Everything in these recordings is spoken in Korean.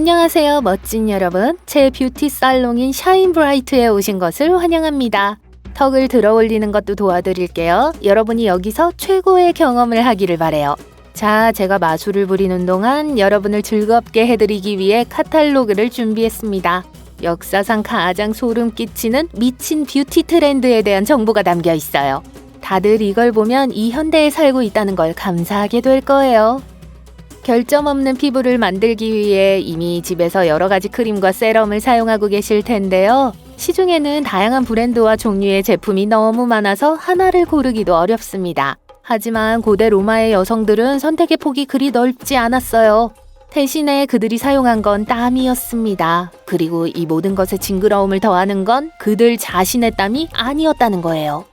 안녕하세요, 멋진 여러분. 제 뷰티 살롱인 샤인브라이트에 오신 것을 환영합니다. 턱을 들어 올리는 것도 도와드릴게요. 여러분이 여기서 최고의 경험을 하기를 바래요. 자, 제가 마술을 부리는 동안 여러분을 즐겁게 해드리기 위해 카탈로그를 준비했습니다. 역사상 가장 소름 끼치는 미친 뷰티 트렌드에 대한 정보가 담겨 있어요. 다들 이걸 보면 이 현대에 살고 있다는 걸 감사하게 될 거예요. 결점 없는 피부를 만들기 위해 이미 집에서 여러 가지 크림과 세럼을 사용하고 계실 텐데요. 시중에는 다양한 브랜드와 종류의 제품이 너무 많아서 하나를 고르기도 어렵습니다. 하지만 고대 로마의 여성들은 선택의 폭이 그리 넓지 않았어요. 대신에 그들이 사용한 건 땀이었습니다. 그리고 이 모든 것에 징그러움을 더하는 건 그들 자신의 땀이 아니었다는 거예요.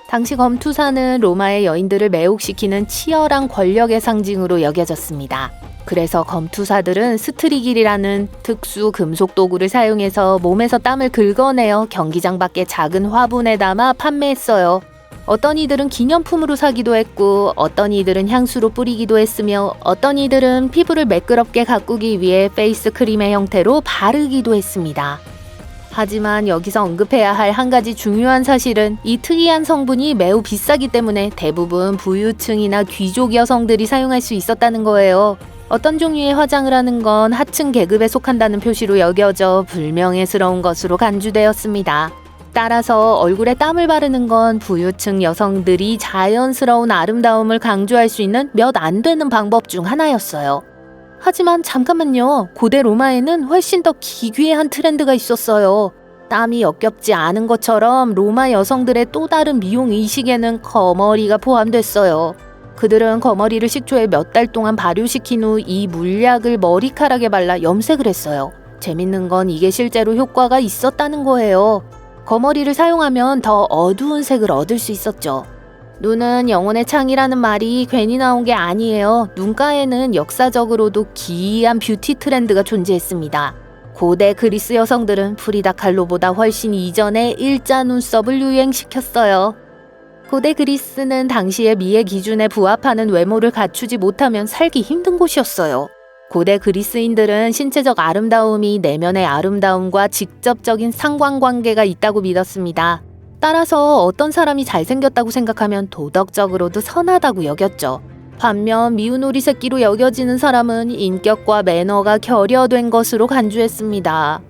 당시 검투사는 로마의 여인들을 매혹시키는 치열한 권력의 상징으로 여겨졌습니다. 그래서 검투사들은 스트리길이라는 특수 금속 도구를 사용해서 몸에서 땀을 긁어내어 경기장 밖의 작은 화분에 담아 판매했어요. 어떤 이들은 기념품으로 사기도 했고, 어떤 이들은 향수로 뿌리기도 했으며, 어떤 이들은 피부를 매끄럽게 가꾸기 위해 페이스 크림의 형태로 바르기도 했습니다. 하지만 여기서 언급해야 할 한 가지 중요한 사실은 이 특이한 성분이 매우 비싸기 때문에 대부분 부유층이나 귀족 여성들이 사용할 수 있었다는 거예요. 어떤 종류의 화장을 하는 건 하층 계급에 속한다는 표시로 여겨져 불명예스러운 것으로 간주되었습니다. 따라서 얼굴에 땀을 바르는 건 부유층 여성들이 자연스러운 아름다움을 강조할 수 있는 몇 안 되는 방법 중 하나였어요. 하지만 잠깐만요. 고대 로마에는 훨씬 더 기괴한 트렌드가 있었어요. 땀이 역겹지 않은 것처럼 로마 여성들의 또 다른 미용 의식에는 거머리가 포함됐어요. 그들은 거머리를 식초에 몇 달 동안 발효시킨 후 이 물약을 머리카락에 발라 염색을 했어요. 재밌는 건 이게 실제로 효과가 있었다는 거예요. 거머리를 사용하면 더 어두운 색을 얻을 수 있었죠. 눈은 영혼의 창이라는 말이 괜히 나온 게 아니에요. 눈가에는 역사적으로도 기이한 뷰티 트렌드가 존재했습니다. 고대 그리스 여성들은 프리다 칼로보다 훨씬 이전에 일자 눈썹을 유행시켰어요. 고대 그리스는 당시의 미의 기준에 부합하는 외모를 갖추지 못하면 살기 힘든 곳이었어요. 고대 그리스인들은 신체적 아름다움이 내면의 아름다움과 직접적인 상관관계가 있다고 믿었습니다. 따라서 어떤 사람이 잘생겼다고 생각하면 도덕적으로도 선하다고 여겼죠. 반면 미운 오리 새끼로 여겨지는 사람은 인격과 매너가 결여된 것으로 간주했습니다.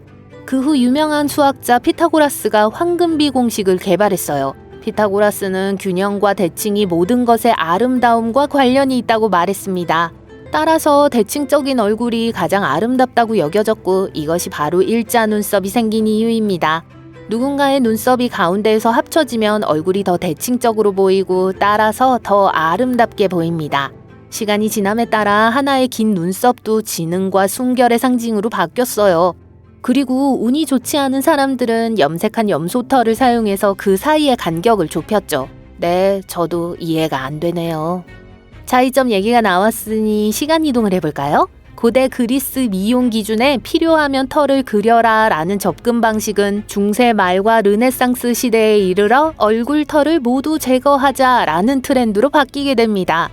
그 후 유명한 수학자 피타고라스가 황금비 공식을 개발했어요. 피타고라스는 균형과 대칭이 모든 것의 아름다움과 관련이 있다고 말했습니다. 따라서 대칭적인 얼굴이 가장 아름답다고 여겨졌고, 이것이 바로 일자 눈썹이 생긴 이유입니다. 누군가의 눈썹이 가운데에서 합쳐지면 얼굴이 더 대칭적으로 보이고 따라서 더 아름답게 보입니다. 시간이 지남에 따라 하나의 긴 눈썹도 지능과 순결의 상징으로 바뀌었어요. 그리고 운이 좋지 않은 사람들은 염색한 염소털을 사용해서 그 사이의 간격을 좁혔죠. 네, 저도 이해가 안 되네요. 차이점 얘기가 나왔으니 시간 이동을 해볼까요? 고대 그리스 미용 기준에 필요하면 털을 그려라 라는 접근 방식은 중세 말과 르네상스 시대에 이르러 얼굴 털을 모두 제거하자 라는 트렌드로 바뀌게 됩니다.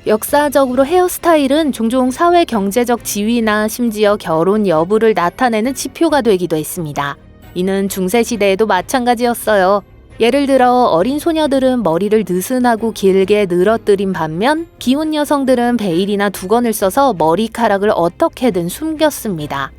역사적으로 헤어스타일은 종종 사회 경제적 지위나 심지어 결혼 여부를 나타내는 지표가 되기도 했습니다. 이는 중세 시대에도 마찬가지였어요. 예를 들어 어린 소녀들은 머리를 느슨하고 길게 늘어뜨린 반면 비혼 여성들은 베일이나 두건을 써서 머리카락을 어떻게든 숨겼습니다.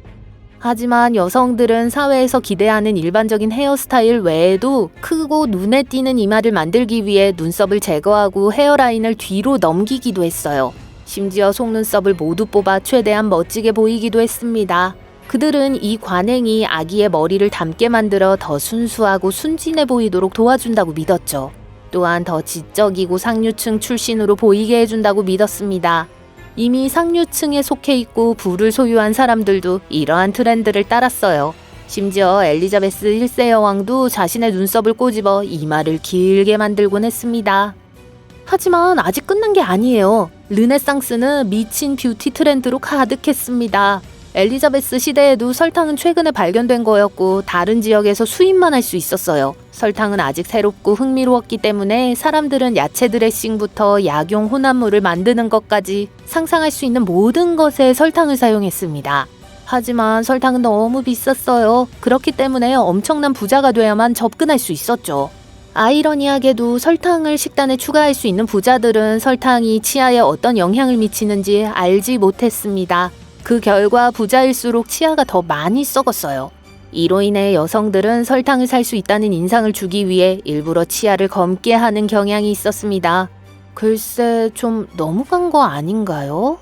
하지만 여성들은 사회에서 기대하는 일반적인 헤어스타일 외에도 크고 눈에 띄는 이마를 만들기 위해 눈썹을 제거하고 헤어라인을 뒤로 넘기기도 했어요. 심지어 속눈썹을 모두 뽑아 최대한 멋지게 보이기도 했습니다. 그들은 이 관행이 아기의 머리를 닮게 만들어 더 순수하고 순진해 보이도록 도와준다고 믿었죠. 또한 더 지적이고 상류층 출신으로 보이게 해준다고 믿었습니다. 이미 상류층에 속해 있고 부를 소유한 사람들도 이러한 트렌드를 따랐어요. 심지어 엘리자베스 1세 여왕도 자신의 눈썹을 꼬집어 이마를 길게 만들곤 했습니다. 하지만 아직 끝난 게 아니에요. 르네상스는 미친 뷰티 트렌드로 가득했습니다. 엘리자베스 시대에도 설탕은 최근에 발견된 거였고 다른 지역에서 수입만 할 수 있었어요. 설탕은 아직 새롭고 흥미로웠기 때문에 사람들은 야채 드레싱부터 약용 혼합물을 만드는 것까지 상상할 수 있는 모든 것에 설탕을 사용했습니다. 하지만 설탕은 너무 비쌌어요. 그렇기 때문에 엄청난 부자가 돼야만 접근할 수 있었죠. 아이러니하게도 설탕을 식단에 추가할 수 있는 부자들은 설탕이 치아에 어떤 영향을 미치는지 알지 못했습니다. 그 결과 부자일수록 치아가 더 많이 썩었어요. 이로 인해 여성들은 설탕을 살 수 있다는 인상을 주기 위해 일부러 치아를 검게 하는 경향이 있었습니다. 글쎄, 좀 넘어간 거 아닌가요?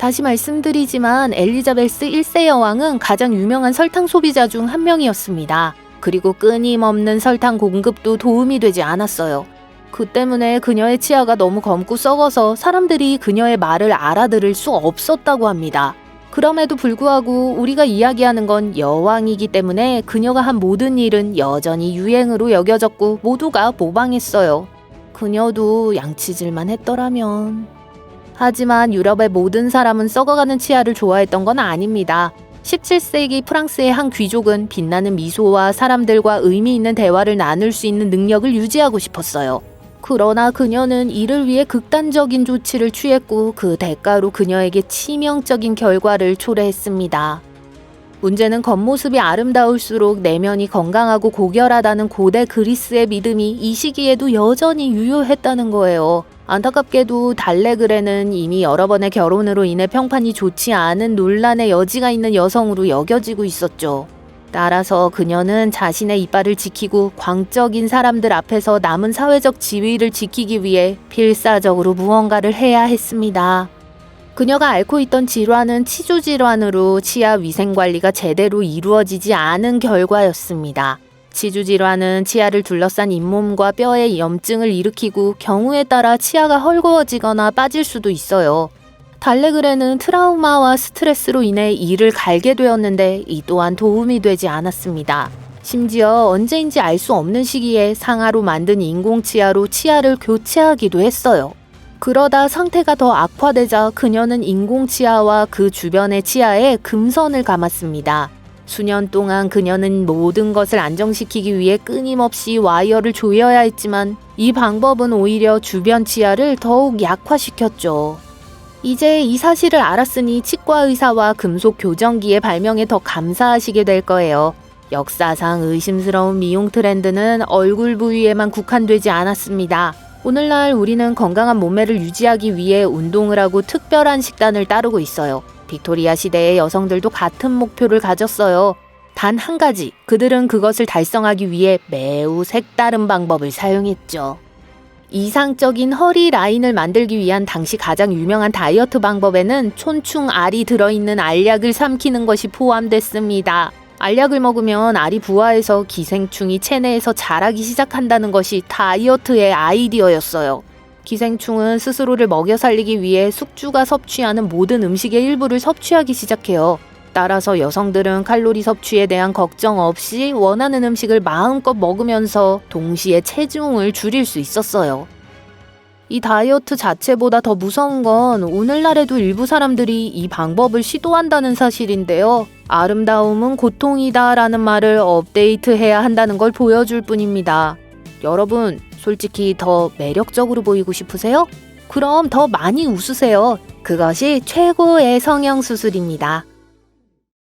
다시 말씀드리지만 엘리자베스 1세 여왕은 가장 유명한 설탕 소비자 중 한 명이었습니다. 그리고 끊임없는 설탕 공급도 도움이 되지 않았어요. 그 때문에 그녀의 치아가 너무 검고 썩어서 사람들이 그녀의 말을 알아들을 수 없었다고 합니다. 그럼에도 불구하고 우리가 이야기하는 건 여왕이기 때문에 그녀가 한 모든 일은 여전히 유행으로 여겨졌고 모두가 모방했어요. 그녀도 양치질만 했더라면. 하지만 유럽의 모든 사람은 썩어가는 치아를 좋아했던 건 아닙니다. 17세기 프랑스의 한 귀족은 빛나는 미소와 사람들과 의미 있는 대화를 나눌 수 있는 능력을 유지하고 싶었어요. 그러나 그녀는 이를 위해 극단적인 조치를 취했고 그 대가로 그녀에게 치명적인 결과를 초래했습니다. 문제는 겉모습이 아름다울수록 내면이 건강하고 고결하다는 고대 그리스의 믿음이 이 시기에도 여전히 유효했다는 거예요. 안타깝게도 달레그레는 이미 여러 번의 결혼으로 인해 평판이 좋지 않은 논란의 여지가 있는 여성으로 여겨지고 있었죠. 따라서 그녀는 자신의 이빨을 지키고 광적인 사람들 앞에서 남은 사회적 지위를 지키기 위해 필사적으로 무언가를 해야 했습니다. 그녀가 앓고 있던 질환은 치주 질환으로 치아 위생 관리가 제대로 이루어지지 않은 결과였습니다. 치주 질환은 치아를 둘러싼 잇몸과 뼈에 염증을 일으키고 경우에 따라 치아가 헐거워지거나 빠질 수도 있어요. 달레그레는 트라우마와 스트레스로 인해 이를 갈게 되었는데 이 또한 도움이 되지 않았습니다. 심지어 언제인지 알 수 없는 시기에 상아로 만든 인공치아로 치아를 교체하기도 했어요. 그러다 상태가 더 악화되자 그녀는 인공치아와 그 주변의 치아에 금선을 감았습니다. 수년 동안 그녀는 모든 것을 안정시키기 위해 끊임없이 와이어를 조여야 했지만 이 방법은 오히려 주변 치아를 더욱 약화시켰죠. 이제 이 사실을 알았으니 치과 의사와 금속 교정기의 발명에 더 감사하시게 될 거예요. 역사상 의심스러운 미용 트렌드는 얼굴 부위에만 국한되지 않았습니다. 오늘날 우리는 건강한 몸매를 유지하기 위해 운동을 하고 특별한 식단을 따르고 있어요. 빅토리아 시대의 여성들도 같은 목표를 가졌어요. 단 한 가지, 그들은 그것을 달성하기 위해 매우 색다른 방법을 사용했죠. 이상적인 허리 라인을 만들기 위한 당시 가장 유명한 다이어트 방법에는 촌충 알이 들어있는 알약을 삼키는 것이 포함됐습니다. 알약을 먹으면 알이 부화해서 기생충이 체내에서 자라기 시작한다는 것이 다이어트의 아이디어였어요. 기생충은 스스로를 먹여 살리기 위해 숙주가 섭취하는 모든 음식의 일부를 섭취하기 시작해요. 따라서 여성들은 칼로리 섭취에 대한 걱정 없이 원하는 음식을 마음껏 먹으면서 동시에 체중을 줄일 수 있었어요. 이 다이어트 자체보다 더 무서운 건 오늘날에도 일부 사람들이 이 방법을 시도한다는 사실인데요. 아름다움은 고통이다 라는 말을 업데이트해야 한다는 걸 보여줄 뿐입니다. 여러분, 솔직히 더 매력적으로 보이고 싶으세요? 그럼 더 많이 웃으세요. 그것이 최고의 성형수술입니다.